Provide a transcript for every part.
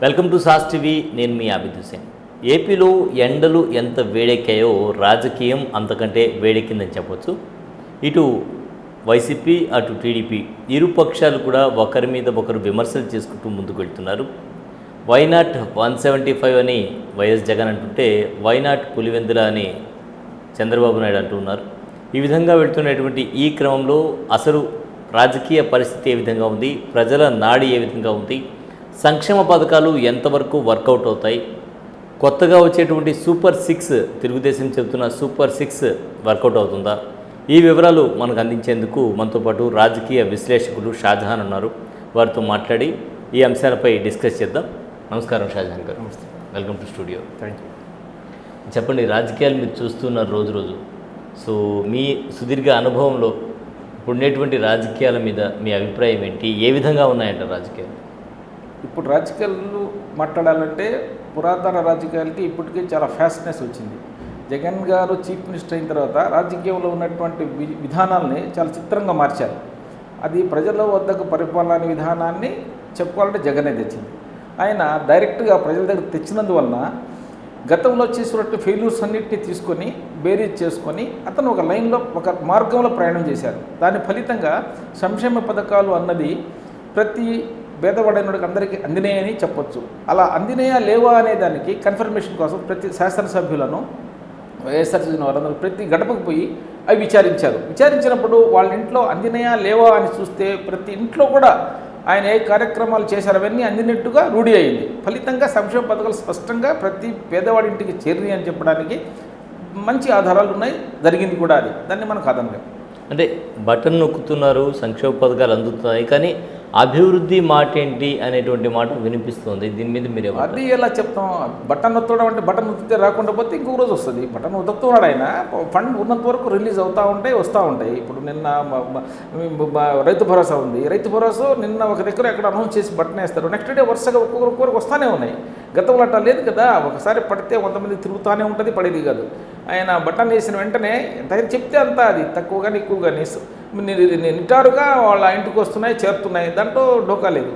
Welcome to sauce TV. నేను మీ ఆబిద్ హుసేన్. ఏపీలో ఎండలు ఎంత వేడెక్కాయో రాజకీయం అంతకంటే వేడెక్కిందని చెప్పొచ్చు. ఇటు వైసీపీ అటు టీడీపీ ఇరు పక్షాలు కూడా ఒకరి మీద ఒకరు విమర్శలు చేసుకుంటూ ముందుకు వెళ్తున్నారు. వైనాట్ 175 అని వైఎస్ జగన్ అంటుంటే వైనాట్ పులివెందుల అని చంద్రబాబు నాయుడు అంటున్నారు. ఈ విధంగా వెళ్తున్నటువంటి ఈ క్రమంలో అసలు రాజకీయ పరిస్థితి ఏ విధంగా ఉంది, ప్రజల నాడి ఏ విధంగా ఉంది, సంక్షేమ పథకాలు ఎంతవరకు వర్కౌట్ అవుతాయి, కొత్తగా వచ్చేటువంటి సూపర్ 6 తెలుగుదేశం చెబుతున్న సూపర్ 6 వర్కౌట్ అవుతుందా, ఈ వివరాలు మనకు అందించేందుకు మనతో పాటు రాజకీయ విశ్లేషకులు షాజహాన్ ఉన్నారు. వారితో మాట్లాడి ఈ అంశాలపై డిస్కస్ చేద్దాం. నమస్కారం షాజహాన్ గారు. నమస్తే. Welcome to studio. Thank you. చెప్పండి, రాజకీయాలు మీరు చూస్తున్నారు రోజు. సో మీ సుదీర్ఘ అనుభవంలో ఇప్పుడున్నటువంటి రాజకీయాల మీద మీ అభిప్రాయం ఏంటి? ఏ విధంగా ఉన్నాయంట రాజకీయాలు? ఇప్పుడు రాజకీయాలు మాట్లాడాలంటే పురాతన రాజకీయాలకి ఇప్పటికే చాలా ఫ్యాస్ట్నెస్ వచ్చింది. జగన్ గారు చీఫ్ మినిస్టర్ అయిన తర్వాత రాజకీయంలో ఉన్నటువంటి విధానాలని చాలా చిత్రంగా మార్చారు. అది ప్రజల వద్దకు పరిపాలన విధానాన్ని చెప్పుకోవాలంటే జగనే తెచ్చింది. ఆయన డైరెక్ట్గా ప్రజల దగ్గర తెచ్చినందువలన గతంలో చేసినట్టు ఫెయిల్యూర్స్ అన్నింటినీ తీసుకొని బేరీజ్ చేసుకొని అతను ఒక లైన్లో ఒక మార్గంలో ప్రయాణం చేశారు. దాని ఫలితంగా సంక్షేమ పథకాలు అన్నది ప్రతి పేదవాడైనడికి అందరికీ అందినాయని చెప్పొచ్చు. అలా అందినాయా లేవా అనే దానికి కన్ఫర్మేషన్ కోసం ప్రతి శాసనసభ్యులను వైఎస్ఆర్సీ వారందరూ ప్రతి గడపకు పోయి అవి విచారించినప్పుడు వాళ్ళ ఇంట్లో అందినాయా లేవా అని చూస్తే ప్రతి ఇంట్లో కూడా ఆయన ఏ కార్యక్రమాలు చేశారు అవన్నీ అందినట్టుగా రూఢి అయింది. ఫలితంగా సంక్షేమ పథకాలు స్పష్టంగా ప్రతి పేదవాడి ఇంటికి చేరి అని చెప్పడానికి మంచి ఆధారాలు ఉన్నాయి. జరిగింది కూడా అది, దాన్ని మనం కాదనలేం. అంటే బటన్ నొక్కుతున్నారు, సంక్షేమ పథకాలు అందుతున్నాయి, కానీ అభివృద్ధి మాట ఏంటి అనేటువంటి మాట వినిపిస్తుంది. దీని మీద మీరు అది ఎలా చెప్తాం? బటన్ నొత్తడం అంటే బటన్ నొత్తితే రాకుండా పోతే ఇంకొక రోజు వస్తుంది. బటన్ నొత్తున్నాడు ఆయన. ఫండ్ ఉన్నంత వరకు రిలీజ్ అవుతూ ఉంటాయి, వస్తూ ఉంటాయి. ఇప్పుడు నిన్న రైతు భరోసా ఉంది. రైతు భరోసా నిన్న ఒక దగ్గర ఎక్కడ అనౌన్స్ చేసి బటన్ వేస్తారు, నెక్స్ట్ డే వరుసగా ఒక్కొక్కరికి వస్తూనే ఉన్నాయి. గతంలో అట్లా లేదు కదా. ఒకసారి పడితే 100 మంది తిరుగుతూనే ఉంటుంది, పడేది కాదు. ఆయన బటన్ వేసిన వెంటనే ఎంత చెప్తే అంత అది తక్కువ కానీ ఎక్కువ కానీ నిటారుగా వాళ్ళ ఇంటికి వస్తున్నాయి, చేరుతున్నాయి. దాంట్లో డోకా లేదు.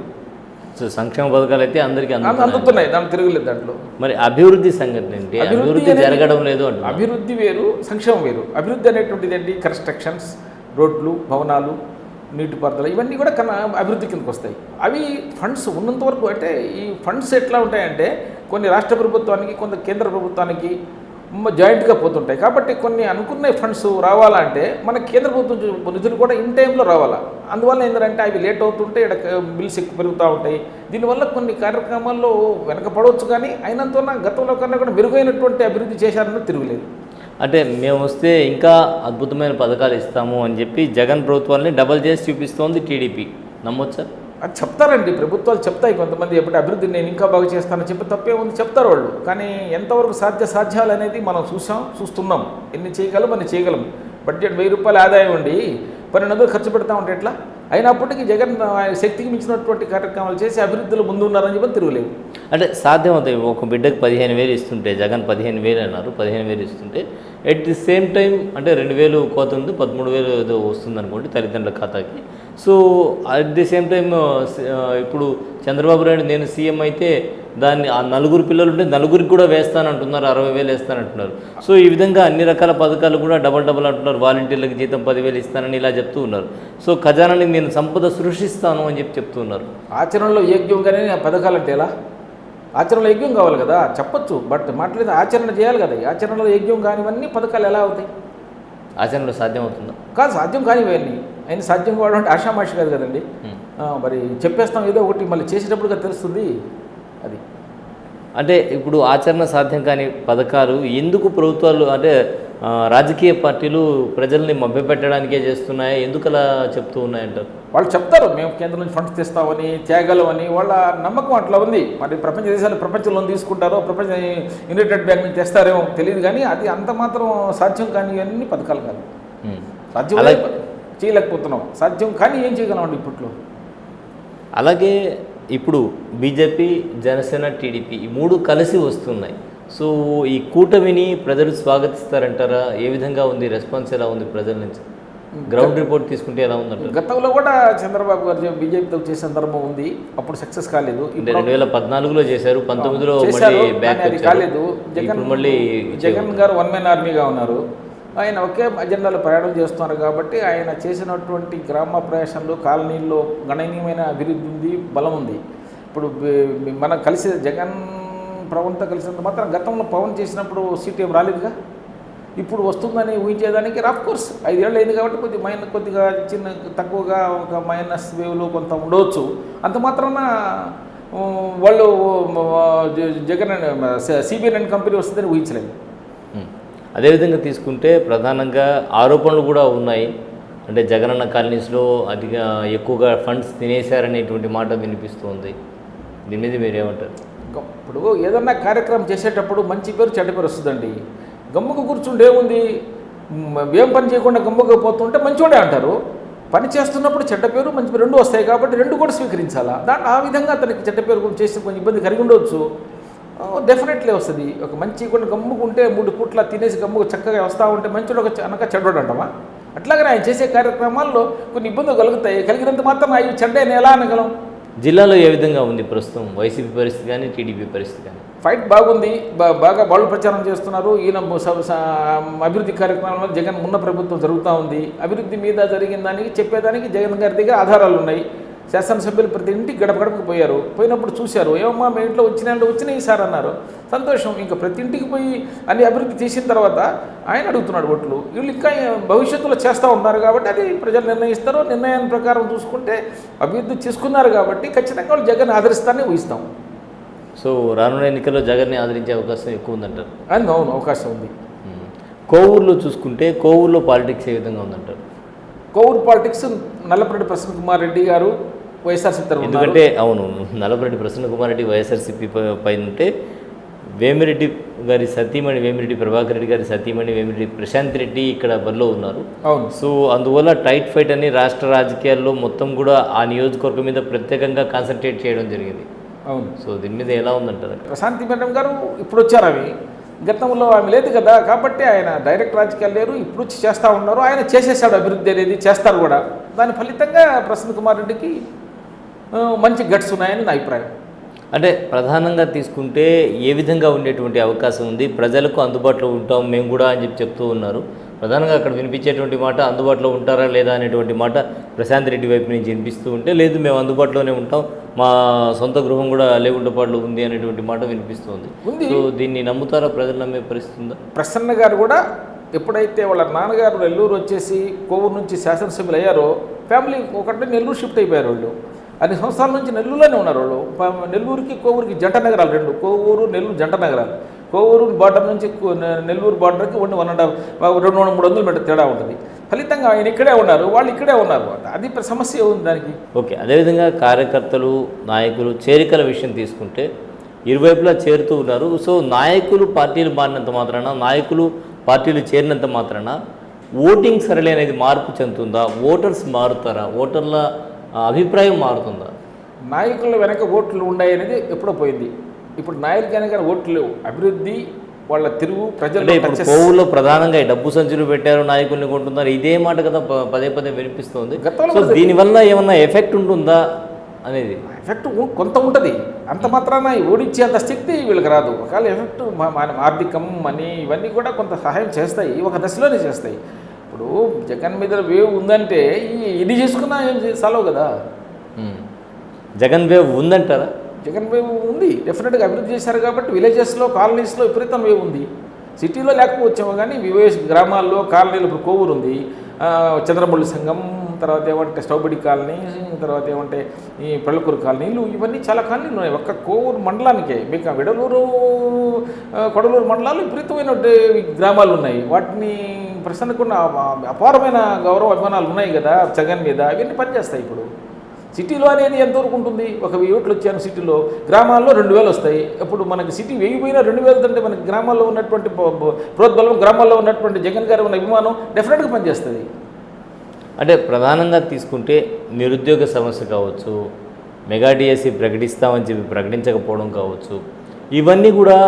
సో సంక్షేమ పథకాలు అయితే అందరికీ అందుతున్నాయి, దాంట్లో తిరగలేదు. దాంట్లో మరి అభివృద్ధి సంగతి ఏంటి? అభివృద్ధి జరగడం లేదు అంటే అభివృద్ధి వేరు, సంక్షేమం వేరు. అభివృద్ధి అనేటువంటిది ఏంటి? కన్స్ట్రక్షన్స్, రోడ్లు, భవనాలు, నీటిపారుదల, ఇవన్నీ కూడా అభివృద్ధి కిందకు వస్తాయి. అవి ఫండ్స్ ఉన్నంత వరకు. అంటే ఈ ఫండ్స్ ఎట్లా ఉంటాయంటే కొన్ని రాష్ట్ర ప్రభుత్వానికి, కొంత కేంద్ర ప్రభుత్వానికి జాయింట్గా పోతుంటాయి. కాబట్టి కొన్ని అనుకున్న ఫండ్స్ రావాలంటే మన కేంద్ర ప్రభుత్వం నిధులు కూడా ఇన్ టైంలో రావాలా. అందువల్ల ఏంటంటే అవి లేట్ అవుతుంటే ఇక్కడ బిల్స్ ఎక్కువ పెరుగుతూ ఉంటాయి. దీనివల్ల కొన్ని కార్యక్రమాల్లో వెనకపడవచ్చు, కానీ అయినంత గతంలో కన్నా కూడా మెరుగైనటువంటి అభివృద్ధి చేశారన్నది తిరుగులేదు. అంటే మేము వస్తే ఇంకా అద్భుతమైన పథకాలు ఇస్తాము అని చెప్పి జగన్ ప్రభుత్వాన్ని డబల్ చేసి చూపిస్తోంది టీడీపీ. నమ్మొచ్చా? అది చెప్తారండి, ప్రభుత్వాలు చెప్తాయి. కొంతమంది ఎప్పటి అభివృద్ధి నేను ఇంకా బాగా చేస్తానని చెప్పి తప్పే ఉంది చెప్తారు వాళ్ళు. కానీ ఎంతవరకు సాధ్యాలు అనేది మనం చూస్తున్నాం. ఎన్ని చేయగలం అన్ని చేయగలం. బడ్జెట్ 1000 రూపాయల ఆదాయం ఉండి 1200 ఖర్చు పెడతా ఉంటే ఎట్లా? అయినప్పటికీ జగన్ శక్తికి మించినటువంటి కార్యక్రమాలు చేసి అభివృద్ధిలో ముందు ఉన్నారని చెప్పి తిరుగులేదు. అంటే సాధ్యమవుతాయి. ఒక బిడ్డకు 15,000 ఇస్తుంటే, జగన్ 15,000 అన్నారు, 15,000 ఇస్తుంటే ఎట్ ది సేమ్ టైం అంటే 2,000 కోత ఉంది, 13,000 ఏదో వస్తుంది అనుకోండి తల్లిదండ్రుల ఖాతాకి. So at the same time ఇప్పుడు చంద్రబాబు నాయుడు నేను సీఎం అయితే దాన్ని ఆ 4 పిల్లలు ఉంటే 4కి కూడా వేస్తానంటున్నారు, 60,000 వేస్తానంటున్నారు. సో ఈ విధంగా అన్ని రకాల పథకాలు కూడా డబల్ అంటున్నారు. వాలంటీర్లకు జీతం 10,000 ఇస్తానని ఇలా చెప్తూ ఉన్నారు. సో ఖజానాని నేను సంపద సృష్టిస్తాను అని చెప్తూ ఉన్నారు. ఆచరణలో యోగ్యంగానే పథకాలు అంటే ఎలా? ఆచరణలో యజ్ఞం కావాలి కదా, చెప్పొచ్చు. బట్ మాట్లాడితే ఆచరణ చేయాలి కదా. ఆచరణలో యజ్ఞం కానివన్నీ పథకాలు ఎలా అవుతాయి? ఆచరణలో సాధ్యం అవుతుందా? కాదు, సాధ్యం కానివన్నీ. ఆయన సాధ్యం కావడం అంటే ఆషామాషి కాదు కదండి. మరి చెప్పేస్తాం ఏదో ఒకటి, మళ్ళీ చేసేటప్పుడుగా తెలుస్తుంది అది. అంటే ఇప్పుడు ఆచరణ సాధ్యం కాని పథకాలు ఎందుకు ప్రభుత్వాలు అంటే రాజకీయ పార్టీలు ప్రజల్ని మభ్యపెట్టడానికే చేస్తున్నాయి, ఎందుకు అలా చెప్తూ ఉన్నాయంటారు? వాళ్ళు చెప్తారు మేము కేంద్రం నుంచి ఫండ్స్ తెస్తామని, త్యాగలమని. వాళ్ళ నమ్మకం అట్లా ఉంది. మరి ప్రపంచ దేశాలు ప్రపంచంలో తీసుకుంటారో, ప్రపంచ యునైటెడ్ బ్యాంక్ నుంచి తెస్తారేమో తెలియదు, కానీ అది అంత మాత్రం సాధ్యం కానీ అన్ని పథకాలు కాదు. సాధ్యం చేయలేకపోతున్నాం. సాధ్యం కానీ ఏం చేయగలమండి ఇప్పట్లో. అలాగే ఇప్పుడు బీజేపీ, జనసేన, టీడీపీ ఈ 3 కలిసి వస్తున్నాయి. సో ఈ కూటమిని ప్రజలు స్వాగతిస్తారంటారా? ఏ విధంగా ఉంది రెస్పాన్స్, ఎలా ఉంది ప్రజల నుంచి? గ్రౌండ్ రిపోర్ట్ తీసుకుంటే ఎలా ఉందంటారు? గతంలో కూడా చంద్రబాబు గారు బీజేపీతో చేసే సందర్భం ఉంది, అప్పుడు సక్సెస్ కాలేదు. అంటే 2014లో చేశారు, 19లో చేశారు, మళ్ళీ బ్యాక్ కానీ అది కాలేదు. మళ్ళీ జగన్ గారు వన్ మ్యాన్ ఆర్మీగా ఉన్నారు. ఆయన ఒకే అజెండాలో ప్రయాణం చేస్తున్నారు కాబట్టి ఆయన చేసినటువంటి గ్రామ ప్రవేశంలో కాలనీల్లో గణనీయమైన అభివృద్ధి ఉంది, బలం ఉంది. ఇప్పుడు మనం కలిసి జగన్ పవన్తో కలిసినంత మాత్రం గతంలో పవన్ చేసినప్పుడు సీట్ ఏం రాలేదుగా, ఇప్పుడు వస్తుందని ఊహించేదానికి ఆఫ్ కోర్స్ 5 ఏళ్ళు అయింది కాబట్టి కొద్దిగా చిన్న తక్కువగా ఒక మైనస్ వేవ్లో కొంత ఉండవచ్చు. అంత మాత్రాన వాళ్ళు జగన్ సిబిఎన్ అండ్ కంపెనీ వస్తుందని ఊహించలేదు. అదేవిధంగా తీసుకుంటే ప్రధానంగా ఆరోపణలు కూడా ఉన్నాయి. అంటే జగనన్న కాలనీస్లో ఎక్కువగా ఫండ్స్ తినేశారనేటువంటి మాట వినిపిస్తుంది. దీని మీద మీరు ఏమంటారు? ఇప్పుడు ఏదన్నా కార్యక్రమం చేసేటప్పుడు మంచి పేరు చెడ్డ పేరు వస్తుందండి. గమ్ముకు కూర్చుంటే ఏముంది, ఏం పని చేయకుండా గమ్ముకు పోతుంటే మంచివాడే అంటారు. పని చేస్తున్నప్పుడు చెడ్డ పేరు మంచి పేరు రెండు వస్తాయి కాబట్టి రెండు కూడా స్వీకరించాలా. ఆ విధంగా అతనికి చెడ్డ పేరు చేసి కొంచెం ఇబ్బంది కలిగి ఉండవచ్చు. డెఫినెట్లీ వస్తుంది. ఒక మంచి కొన్ని గమ్ముకుంటే 3 పూట్ల తినేసి గమ్ముకు చక్కగా వస్తూ ఉంటే మంచివాడు అనక చెడ్డోడు అంటామా? అట్లాగనే ఆయన చేసే కార్యక్రమాల్లో కొన్ని ఇబ్బందులు కలుగుతాయి. కలిగినంత మాత్రం అవి చెడ్డని ఎలా అనగలం? జిల్లాలో ఏ విధంగా ఉంది ప్రస్తుతం వైసీపీ పరిస్థితి కానీ టీడీపీ పరిస్థితి కానీ? ఫైట్ బాగుంది, బాగా వాళ్ళు ప్రచారం చేస్తున్నారు. ఈయన అభివృద్ధి కార్యక్రమంలో జగన్ ఉన్న ప్రభుత్వం జరుగుతూ ఉంది. అభివృద్ధి మీద జరిగిన దానికి చెప్పేదానికి జగన్ గారి దగ్గర ఆధారాలు ఉన్నాయి. శాసనసభ్యులు ప్రతి ఇంటికి గడపకు పోయారు. పోయినప్పుడు చూశారు, ఏమమ్మా మీ ఇంట్లో వచ్చినాయి సార్ అన్నారు. సంతోషం. ఇంకా ప్రతి ఇంటికి పోయి అన్ని అభివృద్ధి చేసిన తర్వాత ఆయన అడుగుతున్నాడు ఓట్లు. వీళ్ళు ఇంకా భవిష్యత్తులో చేస్తూ ఉన్నారు కాబట్టి అది ప్రజలు నిర్ణయిస్తారు. నిర్ణయాన్ని ప్రకారం చూసుకుంటే అభివృద్ధి చేసుకున్నారు కాబట్టి ఖచ్చితంగా వాళ్ళు జగన్ ఆదరిస్తారని ఊహిస్తాం. సో రానున్న ఎన్నికల్లో జగన్ని ఆదరించే అవకాశం ఎక్కువ ఉందంటారు? అవును, అవకాశం ఉంది. కోవూరులో చూసుకుంటే కోవూరులో పాలిటిక్స్ ఏ విధంగా ఉందంటారు? కోవూరు పాలిటిక్స్ నల్లపరెడ్డి ప్రసన్న కుమార్ రెడ్డి గారు వైఎస్ఆర్సీపీ తరఫున. ఎందుకంటే అవును, నల్లపరెడ్డి ప్రసన్న కుమార్ రెడ్డి వైఎస్ఆర్సీపీ పైన ఉంటే వేమిరెడ్డి గారి సతీమణి వేమిరెడ్డి ప్రభాకర్ రెడ్డి గారి సతీమణి వేమిరెడ్డి ప్రశాంత్ రెడ్డి ఇక్కడ బరిలో ఉన్నారు. అవును. సో అందువల్ల టైట్ ఫైట్ అని రాష్ట్ర రాజకీయాల్లో మొత్తం కూడా ఆ నియోజకవర్గం మీద ప్రత్యేకంగా కాన్సన్ట్రేట్ చేయడం జరిగింది. అవును. సో దీని మీద ఎలా ఉందంటారు? ప్రశాంతి మేడం గారు ఇప్పుడు వచ్చారు, అవి గతంలో ఆమె లేదు కదా కాబట్టి ఆయన డైరెక్ట్ రాజకీయాలు లేరు. ఇప్పుడు వచ్చి చేస్తూ ఉన్నారు. ఆయన చేసేసాడు అభివృద్ధి అనేది, చేస్తారు కూడా. దాని ఫలితంగా ప్రసన్న కుమార్ రెడ్డికి మంచి గట్స్ ఉన్నాయని నా అభిప్రాయం. అంటే ప్రధానంగా తీసుకుంటే ఏ విధంగా ఉండేటువంటి అవకాశం ఉంది? ప్రజలకు అందుబాటులో ఉంటాం మేము కూడా అని చెప్తూ ఉన్నారు. ప్రధానంగా అక్కడ వినిపించేటువంటి మాట అందుబాటులో ఉంటారా లేదా అనేటువంటి మాట ప్రశాంత్ రెడ్డి వైపు నుంచి వినిపిస్తూ ఉంటే, లేదు మేము అందుబాటులోనే ఉంటాం, మా సొంత గృహం కూడా లేగుంటపాటులో ఉంది అనేటువంటి మాట వినిపిస్తుంది. సో దీన్ని నమ్ముతారా? ప్రజలు నమ్మే పరిస్థితి ఉందా? ప్రసన్న గారు కూడా ఎప్పుడైతే వాళ్ళ నాన్నగారు నెల్లూరు వచ్చేసి కోవూరు నుంచి శాసనసభ్యులు అయ్యారో ఫ్యామిలీ ఒకటి నెల్లూరు షిఫ్ట్ అయిపోయారు. వాళ్ళు 5 సంవత్సరాల నుంచి నెల్లూరులోనే ఉన్నారు. వాళ్ళు నెల్లూరుకి కోవూరుకి జంట నగరాలు, 2 కోవూరు నెల్లూరు జంట నగరాలు. కోవూరు బార్డర్ నుంచి నెల్లూరు బార్డర్కి 200-300 మీటర్ తేడా ఉంటుంది. ఫలితంగా ఆయన ఇక్కడే ఉన్నారు, వాళ్ళు ఇక్కడే ఉన్నారు. అది సమస్య ఉంది దానికి. ఓకే. అదేవిధంగా కార్యకర్తలు నాయకులు చేరికల విషయం తీసుకుంటే ఇరువైపులా చేరుతూ ఉన్నారు. సో నాయకులు పార్టీలు మారినంత మాత్రాన, నాయకులు పార్టీలు చేరినంత మాత్రాన ఓటింగ్ సరళి అనేది మార్పు చెందుతుందా? ఓటర్స్ మారుతారా? ఓటర్ల అభిప్రాయం మారుతుందా? నాయకుల వెనక ఓట్లు ఉన్నాయి అనేది ఎప్పుడో పోయింది. ఇప్పుడు నాయకుల వెనక ఓట్లు లేవు. అభివృద్ధి వాళ్ళ తిరుగు ప్రజలు. ఇప్పుడు కోవూరులో ప్రధానంగా డబ్బు సంచులు పెట్టారు, నాయకుల్ని కొంటున్నారు, ఇదే మాట కదా పదే వినిపిస్తుంది. సో దీనివల్ల ఏమన్నా ఎఫెక్ట్ ఉంటుందా అనేది? ఎఫెక్ట్ కొంత ఉంటుంది. అంత మాత్రాన ఓడించే అంత శక్తి వీళ్ళకి రాదు. ఒకవేళ ఎఫెక్ట్ ఆర్థికం మనీ ఇవన్నీ కూడా కొంత సహాయం చేస్తాయి, ఒక దశలోనే చేస్తాయి. ఇప్పుడు జగన్ మీద వేవ్ ఉందంటే ఇది చేసుకున్నా ఏం సాలవు కదా. జగన్ వేవ్ ఉందంటారా? జగన్ వేవ్ ఉంది, డెఫినెట్గా అభివృద్ధి చేశారు కాబట్టి. విలేజెస్లో కాలనీస్లో విపరీతం వేవ్ ఉంది. సిటీలో లేకపోవచ్చేమో కానీ వివేష్ గ్రామాల్లో కాలనీలు ఇప్పుడు కోవూరు ఉంది, చంద్రమౌళి సంఘం, తర్వాత ఏమంటే స్టౌబడి కాలనీ, తర్వాత ఏమంటే ఈ పళ్ళకూరు కాలనీలు, ఇవన్నీ చాలా కాలనీలు ఉన్నాయి. ఒక్క కోవూరు మండలానికే. మీకు విడలూరు కొడలూరు మండలాలు విపరీతమైన గ్రామాలు ఉన్నాయి. వాటిని ప్రసన్నకున్న అపారమైన గౌరవ అభిమానాలు ఉన్నాయి కదా జగన్ మీద. అవన్నీ పనిచేస్తాయి. ఇప్పుడు సిటీలో అనేది ఎంతవరకు ఉంటుంది? 1000 ఓట్లు వచ్చాను సిటీలో, గ్రామాల్లో 2000 వస్తాయి. ఇప్పుడు మనకి సిటీ 1000 పోయినా 2000 అంటే మనకి గ్రామాల్లో ఉన్నటువంటి ప్రోద్బలం, గ్రామాల్లో ఉన్నటువంటి జగన్ గారి ఉన్న అభిమానం డెఫినెట్గా పనిచేస్తుంది. అంటే ప్రధానంగా తీసుకుంటే నిరుద్యోగ సమస్య కావచ్చు, మెగా డిఎస్సి ప్రకటిస్తామని చెప్పి ప్రకటించకపోవడం కావచ్చు, ఇవన్నీ కూడా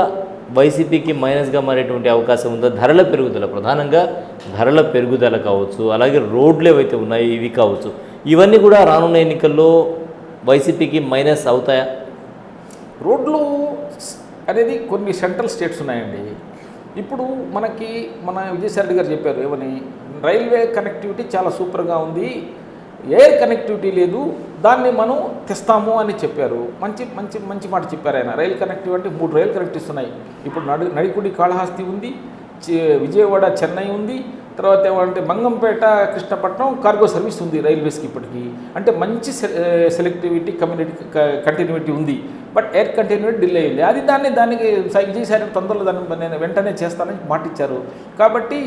వైసీపీకి మైనస్గా మారేటువంటి అవకాశం ఉందా? ధరల పెరుగుదల, ప్రధానంగా ధరల పెరుగుదల కావచ్చు, అలాగే రోడ్లు ఏవైతే ఉన్నాయో ఇవి కావచ్చు, ఇవన్నీ కూడా రానున్న ఎన్నికల్లో వైసీపీకి మైనస్ అవుతాయా? రోడ్లు అనేది కొన్ని సెంట్రల్ స్టేట్స్ ఉన్నాయండి. ఇప్పుడు మనకి మన విజయసాయి రెడ్డి గారు చెప్పారు ఏమని, రైల్వే కనెక్టివిటీ చాలా సూపర్గా ఉంది, ఎయిర్ కనెక్టివిటీ లేదు, దాన్ని మనం తెస్తాము అని చెప్పారు. మంచి మంచి మంచి మాట చెప్పారు ఆయన. రైల్ కనెక్టివిటీ అంటే 3 రైల్ కనెక్టివిటీస్ ఉన్నాయి. ఇప్పుడు నడికుడి కాళహస్తి ఉంది, విజయవాడ చెన్నై ఉంది, తర్వాత ఏమంటే మంగంపేట కృష్ణపట్నం కార్గో సర్వీస్ ఉంది రైల్వేస్కి ఇప్పటికీ. అంటే మంచి సెలెక్టివిటీ కంటిన్యూటీ ఉంది. బట్ ఎయిర్ కంటిన్యూటీ డిలే అయింది. అది దానికి విజయసాయి తొందరలో దాన్ని నేను వెంటనే చేస్తానని మాటిచ్చారు. కాబట్టి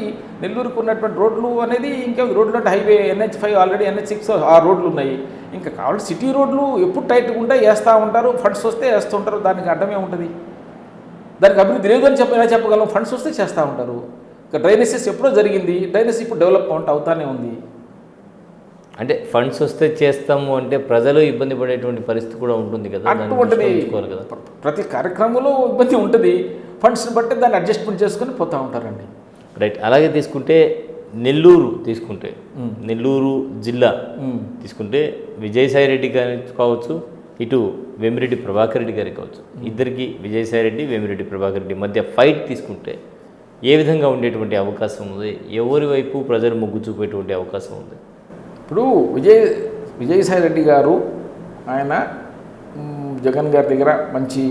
నెల్లూరుకు ఉన్నటువంటి రోడ్లు అనేది ఇంకా రోడ్లు అంటే హైవే NH5 ఆల్రెడీ NH6 ఆ రోడ్లు ఉన్నాయి. ఇంకా కావాలి సిటీ రోడ్లు ఎప్పుడు టైట్గా ఉంటే వేస్తూ ఉంటారు, ఫండ్స్ వస్తే వేస్తూ ఉంటారు. దానికి అడ్డమే ఉంటుంది. దానికి అభివృద్ధి లేదు అని ఎలా చెప్పగలం? ఫండ్స్ వస్తే చేస్తూ ఉంటారు. డ్రైనేజెస్ ఎప్పుడో జరిగింది, డ్రైనేజ్ ఇప్పుడు డెవలప్మెంట్ అవుతానే ఉంది. అంటే ఫండ్స్ వస్తే చేస్తాము అంటే ప్రజలు ఇబ్బంది పడేటువంటి పరిస్థితి కూడా ఉంటుంది కదా, అటువంటిది ప్రతి కార్యక్రమంలో ఇబ్బంది ఉంటుంది. ఫండ్స్ని బట్టి దాన్ని అడ్జస్ట్మెంట్ చేసుకొని పోతూ ఉంటారండి. రైట్. అలాగే తీసుకుంటే నెల్లూరు నెల్లూరు జిల్లా తీసుకుంటే విజయసాయి రెడ్డి గారి కావచ్చు, ఇటు వేమిరెడ్డి ప్రభాకర్ రెడ్డి గారికి కావచ్చు, ఇద్దరికి విజయసాయి రెడ్డి వేమిరెడ్డి ప్రభాకర్ రెడ్డి మధ్య ఫైట్ తీసుకుంటే ఏ విధంగా ఉండేటువంటి అవకాశం ఉంది? ఎవరి వైపు ప్రజలు మొగ్గు చూపేటువంటి అవకాశం ఉంది? ఇప్పుడు విజయసాయి రెడ్డి గారు ఆయన జగన్ గారి దగ్గర మంచి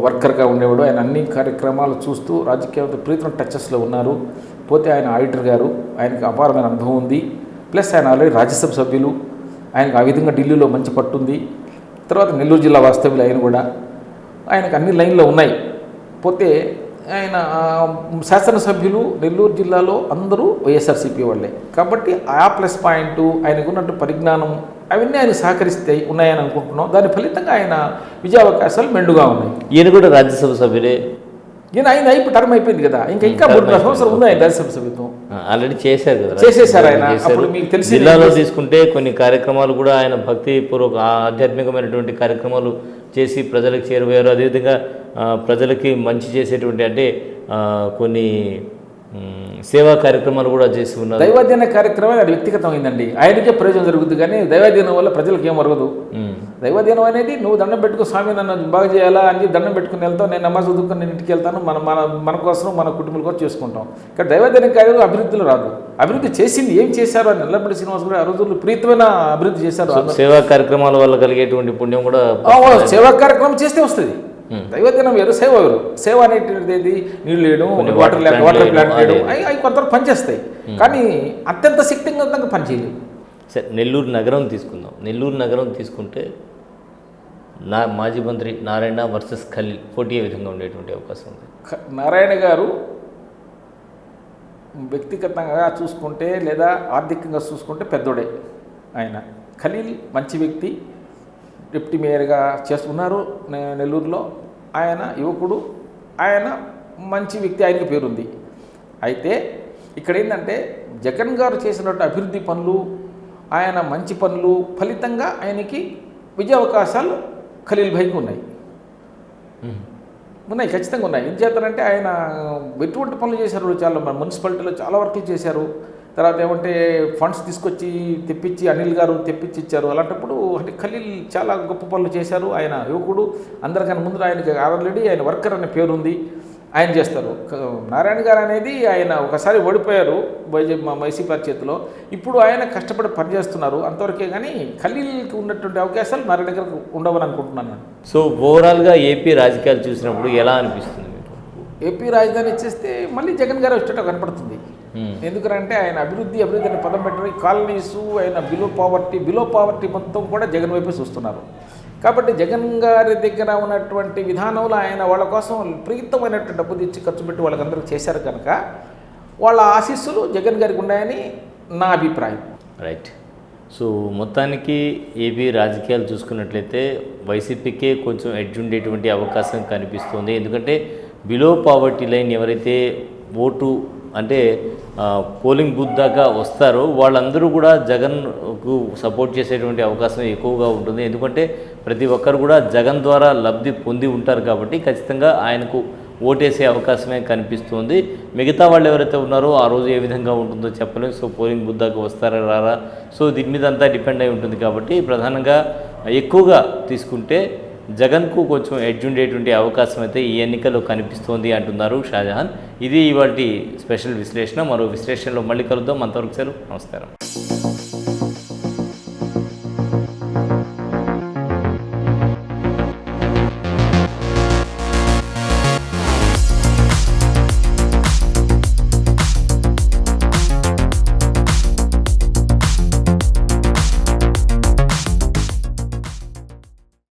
వర్కర్గా ఉండేవాడు. ఆయన అన్ని కార్యక్రమాలు చూస్తూ రాజకీయ ప్రీతం టచెస్లో ఉన్నారు. పోతే ఆయన ఆడిటర్ గారు, ఆయనకు అపారమైన అనుభవం ఉంది. ప్లస్ ఆయన ఆల్రెడీ రాజ్యసభ సభ్యులు, ఆయనకు ఆ విధంగా ఢిల్లీలో మంచి పట్టుంది. తర్వాత నెల్లూరు జిల్లా వాస్తవ్యులు ఆయన కూడా, ఆయనకు అన్ని లైన్లో ఉన్నాయి. పోతే ఆయన శాసనసభ్యులు నెల్లూరు జిల్లాలో అందరూ వైఎస్ఆర్సీపీ వాళ్ళే. కాబట్టి ఆ ప్లస్ పాయింట్, ఆయనకు ఉన్నట్టు పరిజ్ఞానం అవన్నీ ఆయన సహకరిస్తాయి ఉన్నాయని అనుకుంటున్నాం. దాని ఫలితంగా ఆయన విజయావకాశాలు మెండుగా ఉన్నాయి. ఈయన కూడా రాజ్యసభ సభ్యులే. ఈయన ఆయన ఇప్పుడు టర్మ్ అయిపోయింది కదా, ఇంకా 3 సంవత్సరాలు ఉంది ఆయన రాజ్యసభ సభ్యత్వం. ఆల్రెడీ చేశారు కదా, చేసేసారు ఆయన. అప్పుడు మీకు తెలిసి జిల్లాలో తీసుకుంటే కొన్ని కార్యక్రమాలు కూడా ఆయన భక్తిపూర్వక ఆధ్యాత్మికమైనటువంటి కార్యక్రమాలు చేసి ప్రజలకు చేరువయ్యారు. అదేవిధంగా ప్రజలకి మంచి చేసేటువంటి అంటే కొన్ని సేవా కార్యక్రమాలు కూడా చేసి ఉన్నారు. దైవాధ్యయన కార్యక్రమం అది వ్యక్తిగతమైందండి. ఆయనకే ప్రయోజనం జరుగుతుంది, కానీ దైవాధ్యయనం వల్ల ప్రజలకు ఏం అరగదు. దైవాధ్యయనం అనేది నువ్వు దండం పెట్టుకో, స్వామి నన్ను బాగా చేయాలా అని దండం పెట్టుకుని వెళ్తావు, నేను నమాజ్ చదువుకొని నేను ఇంటికి వెళ్తాను, మన కోసం మన కుటుంబాల కోసం చేసుకుంటాం. కానీ దైవాధ్యయన కార్యం అభివృద్ధిలో రాదు. అభివృద్ధి చేసింది ఏం చేశారు అని నల్లపల్లి శ్రీనివాస్ కూడా ఆ రోజుల్లో ప్రీతమైన అభివృద్ధి చేశారు. సేవా కార్యక్రమాల వల్ల కలిగేటువంటి పుణ్యం కూడా సేవా కార్యక్రమం చేస్తే వస్తుంది. దైవదినం వేరు, సేవ వేరు. సేవ అనేటువంటిది నీళ్ళు వేయడం, వాటర్ ప్లాంట్ వేయడం, అవి కొంతవరకు పనిచేస్తాయి, కానీ అత్యంత శక్తివంతంగా పనిచేయలేవు. సరే, నెల్లూరు నగరం తీసుకుందాం. నెల్లూరు నగరం తీసుకుంటే మాజీ మంత్రి నారాయణ వర్సెస్ ఖలీల్ పోటీ ఏ విధంగా ఉండేటువంటి అవకాశం ఉంది? నారాయణ గారు వ్యక్తిగతంగా చూసుకుంటే లేదా ఆర్థికంగా చూసుకుంటే పెద్దోడే ఆయన. ఖలీల్ మంచి వ్యక్తి, డిప్యూటీ మేయర్గా చేస్తున్నారు నెల్లూరులో. ఆయన యువకుడు, ఆయన మంచి వ్యక్తి, ఆయనకి పేరుంది. అయితే ఇక్కడ ఏంటంటే జగన్ గారు చేసినట్టు అభివృద్ధి పనులు, ఆయన మంచి పనులు ఫలితంగా ఆయనకి విజయావకాశాలు ఖలీల్ భాయ్కి ఉన్నాయి, ఖచ్చితంగా ఉన్నాయి. ఏం చేస్తారంటే ఆయన ఎటువంటి పనులు చేశారు, చాలా మున్సిపాలిటీలో చాలా వర్క్లు చేశారు. తర్వాత ఏమంటే ఫండ్స్ తీసుకొచ్చి తెప్పించి అనిల్ గారు తెప్పించి ఇచ్చారు. అలాంటప్పుడు అంటే ఖలీల్ చాలా గొప్ప పనులు చేశారు. ఆయన యువకుడు, అందరికన్నా ముందు ఆయనకి ఆల్రెడీ ఆయన వర్కర్ అనే పేరు ఉంది, ఆయన చేస్తారు. నారాయణ గారు అనేది ఆయన ఒకసారి ఓడిపోయారు వైసీపీ చేతిలో, ఇప్పుడు ఆయన కష్టపడి పనిచేస్తున్నారు అంతవరకే. కానీ ఖలీల్కి ఉన్నటువంటి అవకాశాలు నారాయణ గారికి ఉండవని అనుకుంటున్నాను. సో ఓవరాల్గా ఏపీ రాజకీయాలు చూసినప్పుడు ఎలా అనిపిస్తుంది మీకు? ఏపీ రాజధాని ఇచ్చేస్తే మళ్ళీ జగన్ గారు వచ్చేట కనపడుతుంది. ఎందుకంటే ఆయన అభివృద్ధి అనే పదం పెట్టడం, కాలనీస్, ఆయన బిలో పావర్టీ మొత్తం కూడా జగన్ వైపే చూస్తున్నారు. కాబట్టి జగన్ గారి దగ్గర ఉన్నటువంటి విధానంలో ఆయన వాళ్ళ కోసం ప్రీతమైనటువంటి డబ్బు తెచ్చి ఖర్చు పెట్టి వాళ్ళకందరికీ చేశారు కనుక వాళ్ళ ఆశీస్సులు జగన్ గారికి ఉన్నాయని నా అభిప్రాయం. రైట్. సో మొత్తానికి ఏపీ రాజకీయాలు చూసుకున్నట్లయితే వైసీపీకే కొంచెం ఎడ్జ్ ఉండేటువంటి అవకాశం కనిపిస్తుంది. ఎందుకంటే బిలో పావర్టీ లైన్ ఎవరైతే ఓటు అంటే పోలింగ్ బూత్ దాకా వస్తారో వాళ్ళందరూ కూడా జగన్ సపోర్ట్ చేసేటువంటి అవకాశం ఎక్కువగా ఉంటుంది. ఎందుకంటే ప్రతి ఒక్కరు కూడా జగన్ ద్వారా లబ్ధి పొంది ఉంటారు కాబట్టి ఖచ్చితంగా ఆయనకు ఓటేసే అవకాశమే కనిపిస్తుంది. మిగతా వాళ్ళు ఎవరైతే ఉన్నారో ఆ రోజు ఏ విధంగా ఉంటుందో చెప్పలేము. సో పోలింగ్ బూత్ దాకా వస్తారా రారా, సో దీని మీద అంతా డిపెండ్ అయి ఉంటుంది. కాబట్టి ప్రధానంగా ఎక్కువగా తీసుకుంటే జగన్కు కొంచెం ఎడ్జ్ ఉండేటువంటి అవకాశం అయితే ఈ ఎన్నికల్లో కనిపిస్తోంది అంటున్నారు షాజహాన్. ఇది ఇవాల్టి స్పెషల్ విశ్లేషణ. మరో విశ్లేషణలో మళ్ళీ కలుద్దాం. అంతవరకు సెలవు, నమస్కారం.